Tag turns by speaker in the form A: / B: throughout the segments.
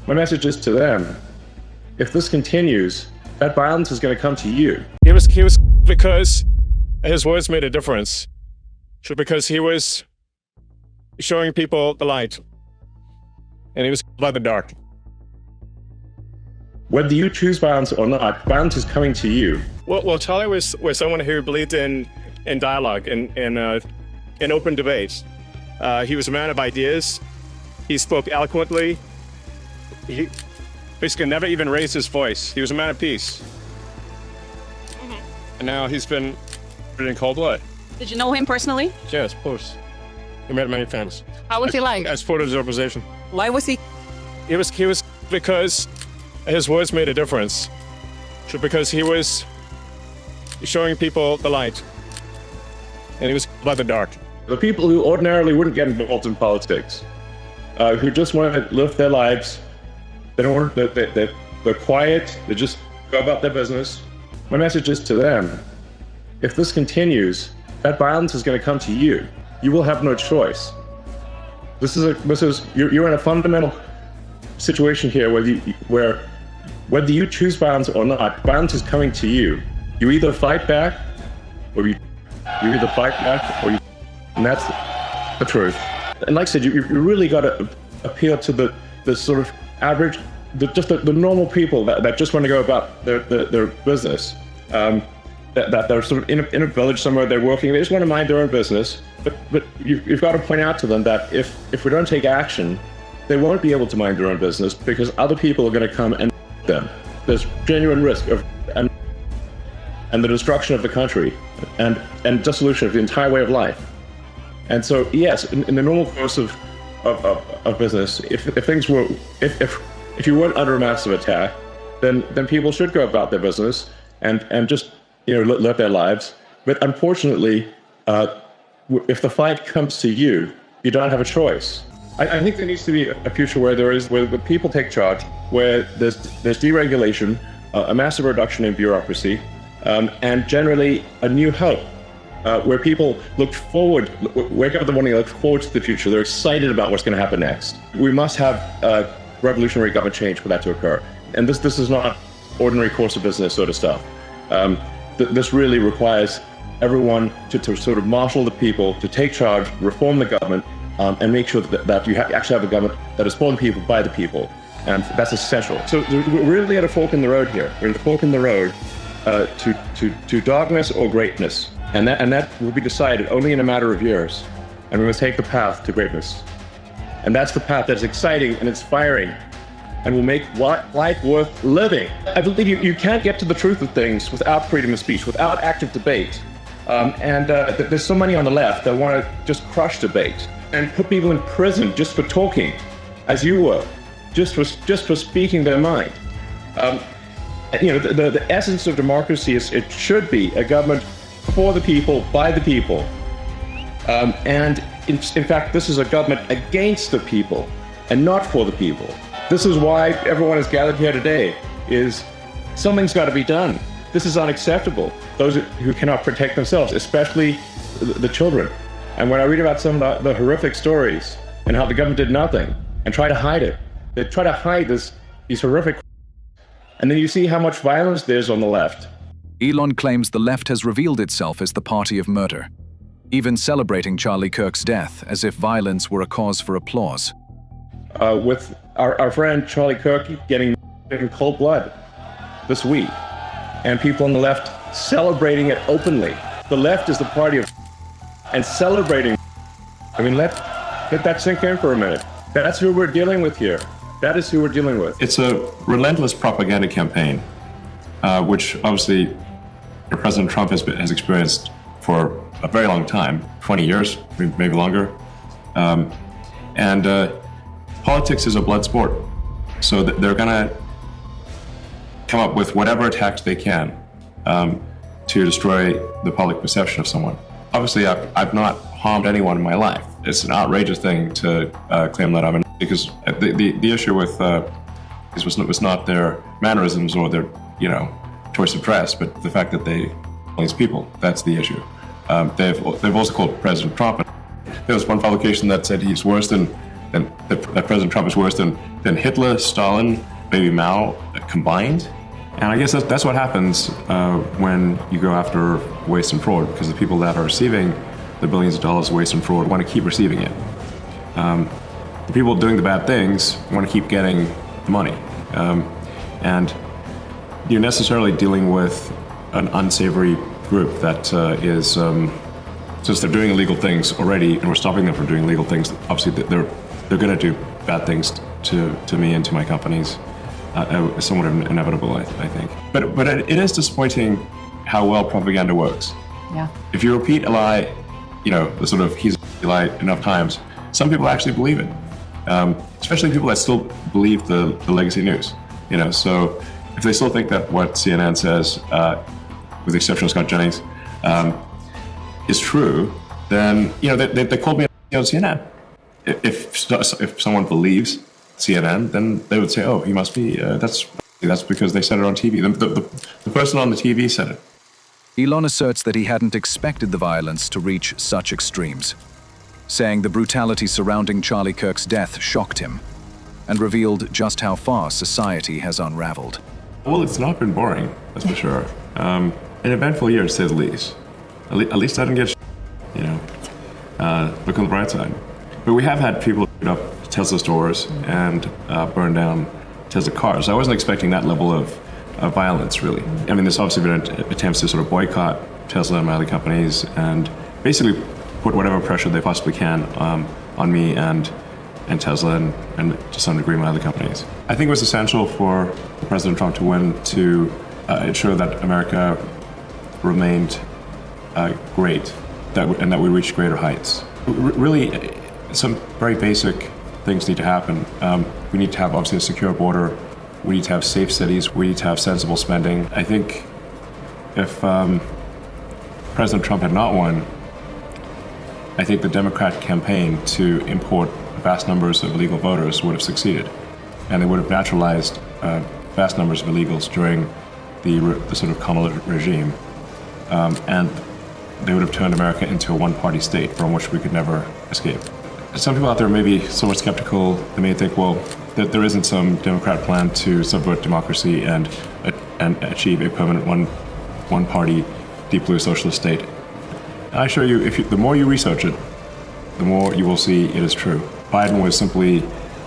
A: My message is to them, if this continues, that violence is going to come to you.
B: He was because his words made a difference. Because he was showing people the light. And he was by the dark.
A: Whether you choose violence or not, violence is coming to you.
B: Well, Charlie was someone who believed in dialogue, in open debate. He was a man of ideas. He spoke eloquently. He basically never even raised his voice. He was a man of peace. And now he's been in cold blood.
C: Did you know him personally?
B: Yes, of course. We met many times.
C: How was he like?
B: I supported his opposition.
C: Why was he?
B: He was because his words made a difference. Because he was showing people the light. And he was by the dark.
A: The people who ordinarily wouldn't get involved in politics, who just want to live their lives, they're quiet, they just go about their business. My message is to them, if this continues, that violence is going to come to you. You will have no choice. You're in a fundamental situation here where whether you choose violence or not, violence is coming to you. You either fight back, or you either fight back, or you, and that's the truth. And like I said, you really got to appeal to the sort of average, the normal people that just want to go about their business. That they're sort of in a village somewhere, they're working, they just want to mind their own business. But you've got to point out to them that if we don't take action, they won't be able to mind their own business because other people are going to come and them. There's genuine risk of and the destruction of the country and dissolution of the entire way of life. And so, yes, in the normal course of business, if you weren't under a massive attack, then people should go about their business and just live their lives. But unfortunately, if the fight comes to you, you don't have a choice. I think there needs to be a future where the people take charge, where there's deregulation, a massive reduction in bureaucracy, and generally a new hope, where people wake up in the morning and look forward to the future. They're excited about what's going to happen next. We must have revolutionary government change for that to occur. And this is not ordinary course of business sort of stuff. This really requires everyone to sort of marshal the people, to take charge, reform the government, and make sure that you actually have a government that is for the people, by the people. And that's essential. So we're really at a fork in the road here. We're at a fork in the road to darkness or greatness. And that will be decided only in a matter of years. And we must take the path to greatness. And that's the path that's exciting and inspiring and will make life worth living. I believe you can't get to the truth of things without freedom of speech, without active debate. There's so many on the left that want to just crush debate and put people in prison just for talking, as you were, just for speaking their mind. The essence of democracy is it should be a government for the people, by the people. And in fact, this is a government against the people and not for the people. This is why everyone is gathered here today, is something's got to be done. This is unacceptable. Those who cannot protect themselves, especially the children. And when I read about some of the horrific stories and how the government did nothing and try to hide it, they try to hide these horrific, and then you see how much violence there's on the left.
D: Elon claims the left has revealed itself as the party of murder, even celebrating Charlie Kirk's death as if violence were a cause for applause.
A: With our friend Charlie Kirk getting in cold blood this week, and people on the left celebrating it openly. The left is the party of and celebrating. I mean, let that sink in for a minute. That's who we're dealing with here. That is who we're dealing with.
E: It's a relentless propaganda campaign, which obviously President Trump has experienced for a very long time, 20 years, maybe longer. Politics is a blood sport. So they're gonna come up with whatever attacks they can to destroy the public perception of someone. Obviously, I've not harmed anyone in my life. It's an outrageous thing to claim that I'm because the issue with was not their mannerisms or their choice of dress, but the fact that these people. That's the issue. They've also called President Trump. There was one publication that said he's worse than that President Trump is worse than Hitler, Stalin, maybe Mao combined. And I guess that's what happens when you go after waste and fraud, because the people that are receiving the billions of dollars of waste and fraud want to keep receiving it. The people doing the bad things want to keep getting the money. And you're necessarily dealing with an unsavory group that is, since they're doing illegal things already and we're stopping them from doing illegal things, obviously they're going to do bad things to me and to my companies. It's somewhat inevitable, I think. But it is disappointing how well propaganda works.
C: Yeah.
E: If you repeat a lie, the sort of he's a lie enough times, some people actually believe it. Especially people that still believe the legacy news. So if they still think that what CNN says, with the exception of Scott Jennings, is true, then they called me on CNN. If someone believes CNN, then they would say, "Oh, he must be." That's because they said it on TV. The person on the TV said it.
D: Elon asserts that he hadn't expected the violence to reach such extremes, saying the brutality surrounding Charlie Kirk's death shocked him and revealed just how far society has unraveled.
E: Well, it's not been boring, that's for sure. An eventful year, to say the least. At least I didn't get look on the bright side. But we have had people shoot up Tesla stores and burn down Tesla cars. I wasn't expecting that level of violence, really. I mean, there's obviously been attempts to sort of boycott Tesla and my other companies and basically put whatever pressure they possibly can on me and Tesla and to some degree my other companies. I think it was essential for President Trump to win to ensure that America remained great and that we reached greater heights. Really, some very basic things need to happen. We need to have obviously a secure border. We need to have safe cities. We need to have sensible spending. I think if President Trump had not won, I think the Democrat campaign to import vast numbers of illegal voters would have succeeded. And they would have naturalized vast numbers of illegals during the sort of Kamala regime. And they would have turned America into a one-party state from which we could never escape. Some people out there may be somewhat skeptical. They may think, well, that there isn't some Democrat plan to subvert democracy and achieve a permanent one-party, deep blue socialist state. I assure you, the more you research it, the more you will see it is true. Biden was simply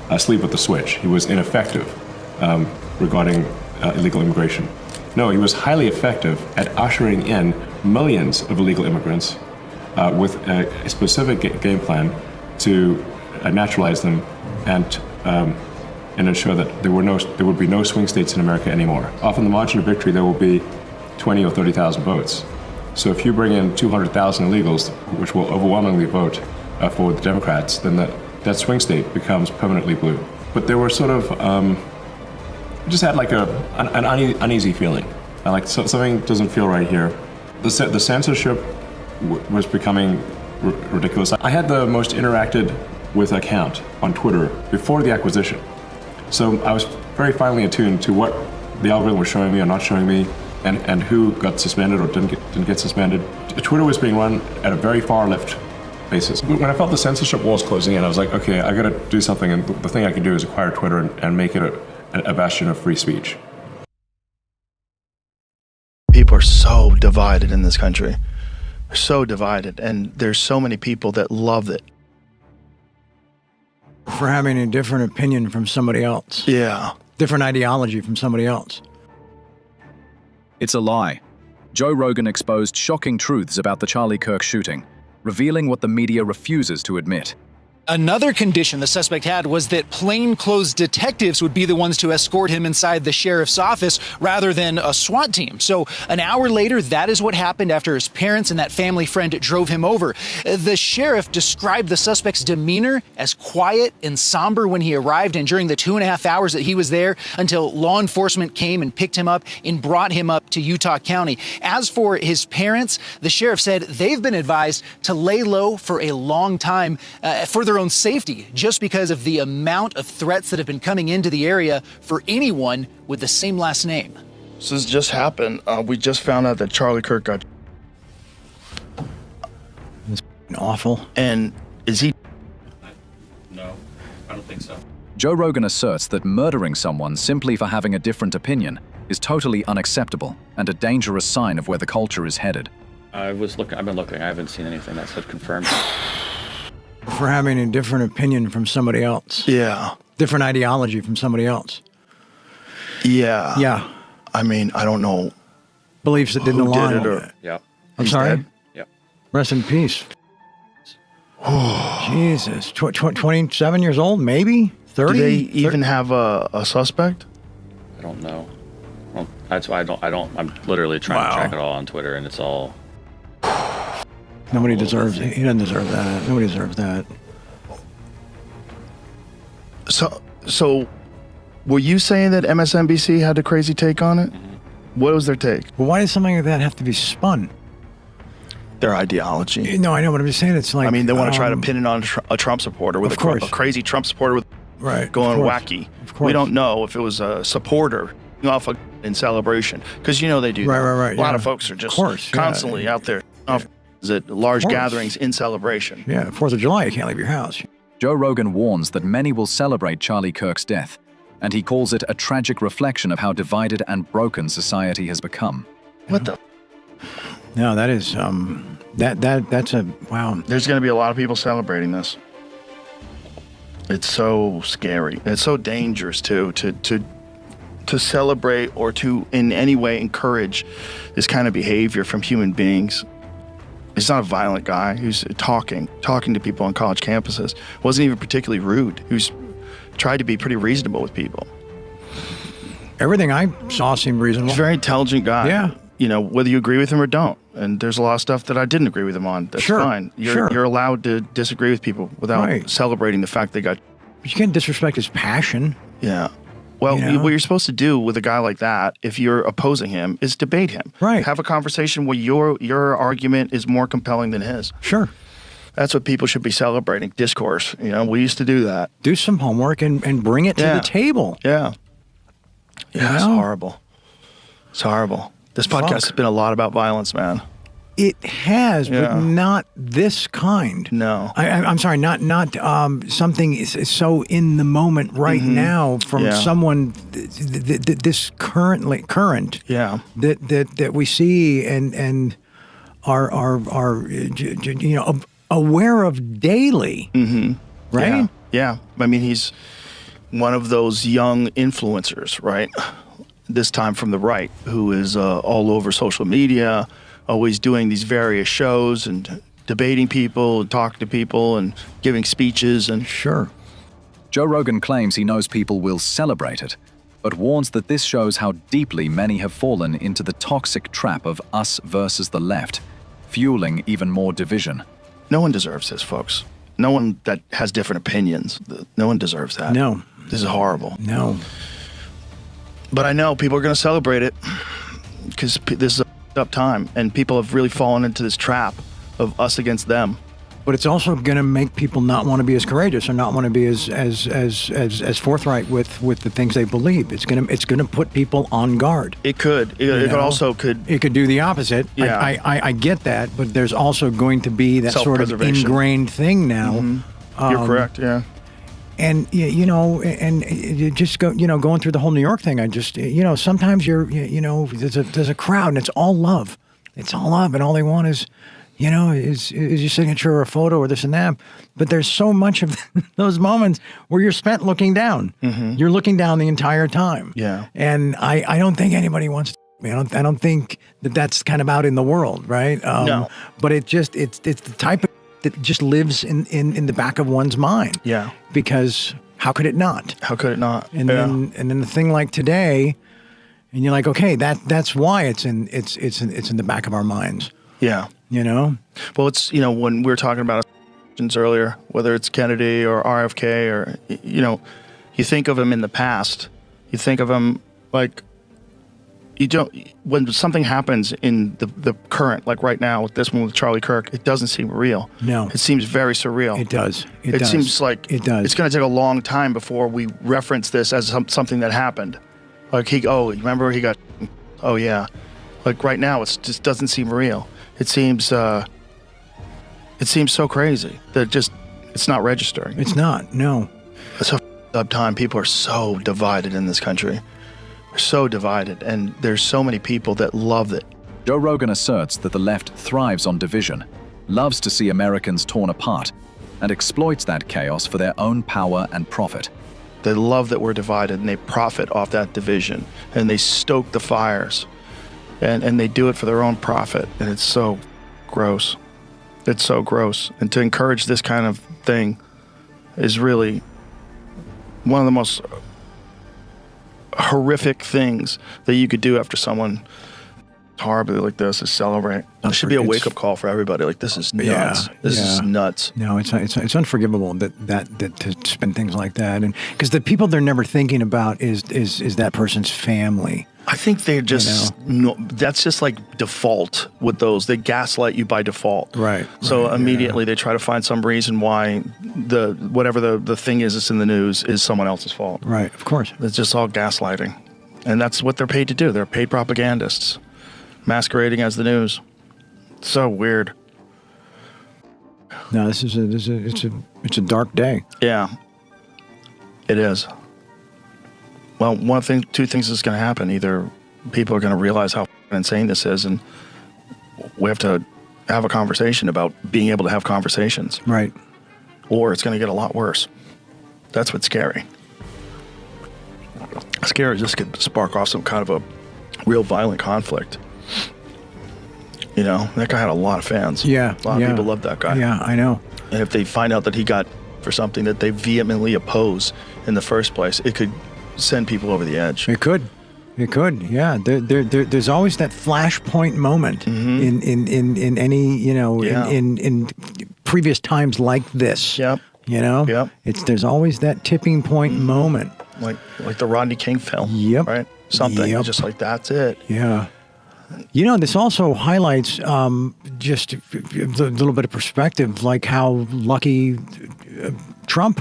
E: asleep at the switch. He was ineffective regarding illegal immigration. No, he was highly effective at ushering in millions of illegal immigrants with a specific game plan to naturalize them and ensure that there would be no swing states in America anymore. Often the margin of victory, there will be 20 or 30,000 votes. So if you bring in 200,000 illegals, which will overwhelmingly vote for the Democrats, then that swing state becomes permanently blue. But there were sort of, just had like an uneasy feeling. Like something doesn't feel right here. The censorship was becoming ridiculous. I had the most interacted with account on Twitter before the acquisition. So I was very finely attuned to what the algorithm was showing me or not showing me, and who got suspended or didn't get suspended. Twitter was being run at a very far left basis. When I felt the censorship walls closing in, I was like, okay, I gotta do something, and the thing I can do is acquire Twitter and make it a bastion of free speech.
F: People are so divided in this country. They're so divided, and there's so many people that love it.
G: For having a different opinion from somebody else.
F: Yeah.
G: Different ideology from somebody else.
D: It's a lie. Joe Rogan exposed shocking truths about the Charlie Kirk shooting, revealing what the media refuses to admit.
H: Another condition the suspect had was that plainclothes detectives would be the ones to escort him inside the sheriff's office rather than a SWAT team. So an hour later, that is what happened after his parents and that family friend drove him over. The sheriff described the suspect's demeanor as quiet and somber when he arrived and during the 2.5 hours that he was there until law enforcement came and picked him up and brought him up to Utah County. As for his parents, the sheriff said they've been advised to lay low for a long time for their own safety, just because of the amount of threats that have been coming into the area for anyone with the same last name.
F: So this just happened. We just found out that Charlie Kirk got...
G: It's awful.
F: And is he...
E: No.
I: I don't think so.
D: Joe Rogan asserts that murdering someone simply for having a different opinion is totally unacceptable and a dangerous sign of where the culture is headed.
I: I've been looking. I haven't seen anything that said confirmed.
G: For having a different opinion from somebody else.
F: Yeah.
G: Different ideology from somebody else.
F: Yeah.
G: Yeah.
F: I mean, I don't know.
G: Beliefs that didn't
F: Who did
G: align.
F: it or-
I: Yeah.
G: I'm
F: He's
G: sorry?
F: dead?
I: Yep.
G: Rest in peace. Jesus. 27 years old, maybe? 30?
F: Do they even have a suspect?
I: I don't know. Well, that's why I'm literally trying to track it all on Twitter, and it's all.
G: Nobody deserves it. He doesn't deserve that. Nobody deserves that.
F: So were you saying that MSNBC had a crazy take on it? What was their take?
G: Well, why does something like that have to be spun?
F: Their ideology.
G: No, I know, but I'm just saying it's like...
F: I mean, they want to try to pin it on a Trump supporter with a crazy Trump supporter with going wacky.
G: Of course.
F: We don't know if it was a supporter off in celebration, because they do.
G: Right.
F: A lot of folks are just constantly out there off at large gatherings in celebration.
G: Yeah, 4th of July, you can't leave your house.
D: Joe Rogan warns that many will celebrate Charlie Kirk's death, and he calls it a tragic reflection of how divided and broken society has become.
F: What the?
G: No, that is that's a wow.
F: There's going to be a lot of people celebrating this. It's so scary. It's so dangerous too to celebrate or to in any way encourage this kind of behavior from human beings. He's not a violent guy who's talking to people on college campuses. Wasn't even particularly rude. Who's tried to be pretty reasonable with people.
G: Everything I saw seemed reasonable.
F: He's a very intelligent guy.
G: Yeah.
F: Whether you agree with him or don't. And there's a lot of stuff that I didn't agree with him on. That's fine. You're allowed to disagree with people without celebrating the fact they got.
G: But you can't disrespect his passion.
F: Yeah. Well, what you're supposed to do with a guy like that, if you're opposing him, is debate him.
G: Right.
F: Have a conversation where your argument is more compelling than his.
G: Sure.
F: That's what people should be celebrating. Discourse. We used to do that.
G: Do some homework and bring it to the table.
F: Yeah. Yeah, it's horrible. It's horrible. This podcast has been a lot about violence, man.
G: It has, but not this kind.
F: No.
G: I'm sorry, not something is so in the moment right now from someone this current that we see and are aware of daily. Right?
F: Yeah. I mean, he's one of those young influencers, right? This time from the right, who is all over social media, always doing these various shows and debating people and talking to people and giving speeches and
D: Joe Rogan claims he knows people will celebrate it, but warns that this shows how deeply many have fallen into the toxic trap of us versus the left, fueling even more division.
F: No one deserves this, folks. No one that has different opinions. No one deserves that.
G: No.
F: This is horrible.
G: No.
F: But I know people are going to celebrate it because this is a up time, and people have really fallen into this trap of us against them.
G: But it's also going to make people not want to be as courageous or not want to be as forthright with the things they believe. It's going to put people on guard.
F: It could. It could
G: do the opposite.
F: Yeah.
G: I get that, but there's also going to be that sort of ingrained thing now.
F: You're correct. Yeah.
G: And and you just going through the whole New York thing. I just sometimes there's a crowd and it's all love. It's all love, and all they want is your signature or a photo or this and that. But there's so much of those moments where you're spent looking down. You're looking down the entire time.
F: Yeah.
G: And I don't think anybody wants to. I don't think that's kind of out in the world, right?
F: No.
G: But it's the type of that just lives in the back of one's mind.
F: Yeah.
G: Because how could it not?
F: How could it not?
G: And then the thing like today, and you're like, okay, that's why it's in the back of our minds.
F: Yeah.
G: Well,
F: it's when we were talking about earlier, whether it's Kennedy or RFK or you think of him in the past, you think of him like. When something happens in the current, like right now with this one with Charlie Kirk, it doesn't seem real.
G: No.
F: It seems very surreal.
G: It does.
F: It seems like
G: it does.
F: It's going to take a long time before we reference this as something that happened. Like remember he got, oh yeah. Like right now, it just doesn't seem real. It seems so crazy that it's not registering.
G: It's not, no.
F: It's up time. People are so divided in this country. They're so divided, and there's so many people that love it.
D: Joe Rogan asserts that the left thrives on division, loves to see Americans torn apart, and exploits that chaos for their own power and profit.
F: They love that we're divided, and they profit off that division, and they stoke the fires, and they do it for their own profit, and it's so gross. It's so gross. And to encourage this kind of thing is really one of the most horrific things that you could do after someone horribly like this, is celebrate. It should be a wake-up call for everybody. Like, this is nuts. This is nuts.
G: No, it's unforgivable that to spend things like that, and because the people they're never thinking about is that person's family.
F: I think they just that's just like default with those. They gaslight you by default.
G: Right.
F: So immediately they try to find some reason why whatever the thing is that's in the news is someone else's fault.
G: Right. Of course.
F: It's just all gaslighting, and that's what they're paid to do. They're paid propagandists, masquerading as the news. So weird.
G: No, it's a dark day.
F: Yeah, it is. Well, two things is going to happen. Either people are going to realize how insane this is, and we have to have a conversation about being able to have conversations.
G: Right.
F: Or it's going to get a lot worse. That's what's scary. Scary, this could spark off some kind of a real violent conflict. You know, that guy had a lot of fans.
G: Yeah.
F: A lot of people love that guy.
G: Yeah, I know.
F: And if they find out that he got for something that they vehemently oppose in the first place, it could send people over the edge.
G: It could, yeah. There's always that flashpoint moment in any in previous times like this.
F: Yep.
G: You know.
F: Yep.
G: There's always that tipping point moment.
F: Like the Rodney King film.
G: Yep.
F: Right. Something just like that's it.
G: Yeah. You know, this also highlights just a little bit of perspective, like how lucky Trump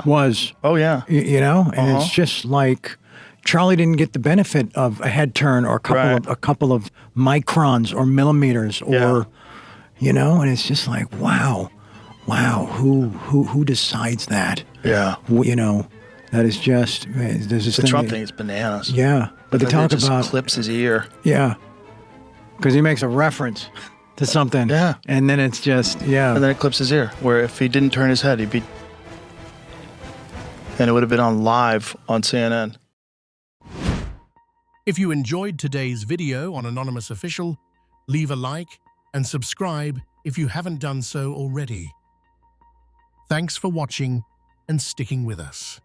G: was.
F: Oh yeah.
G: You know, and it's just like Charlie didn't get the benefit of a head turn or a couple of microns or millimeters or you know, and it's just like wow, who decides that?
F: Yeah.
G: You know, that is just there's this
F: the Trump thing is bananas.
G: Yeah, but they talk about
F: clips his ear.
G: Yeah, because he makes a reference to something.
F: Yeah,
G: and then it's just
F: and then it clips his ear. Where if he didn't turn his head, he'd be. And it would have been on live on CNN.
J: If you enjoyed today's video on Anonymous Official, leave a like and subscribe if you haven't done so already. Thanks for watching and sticking with us.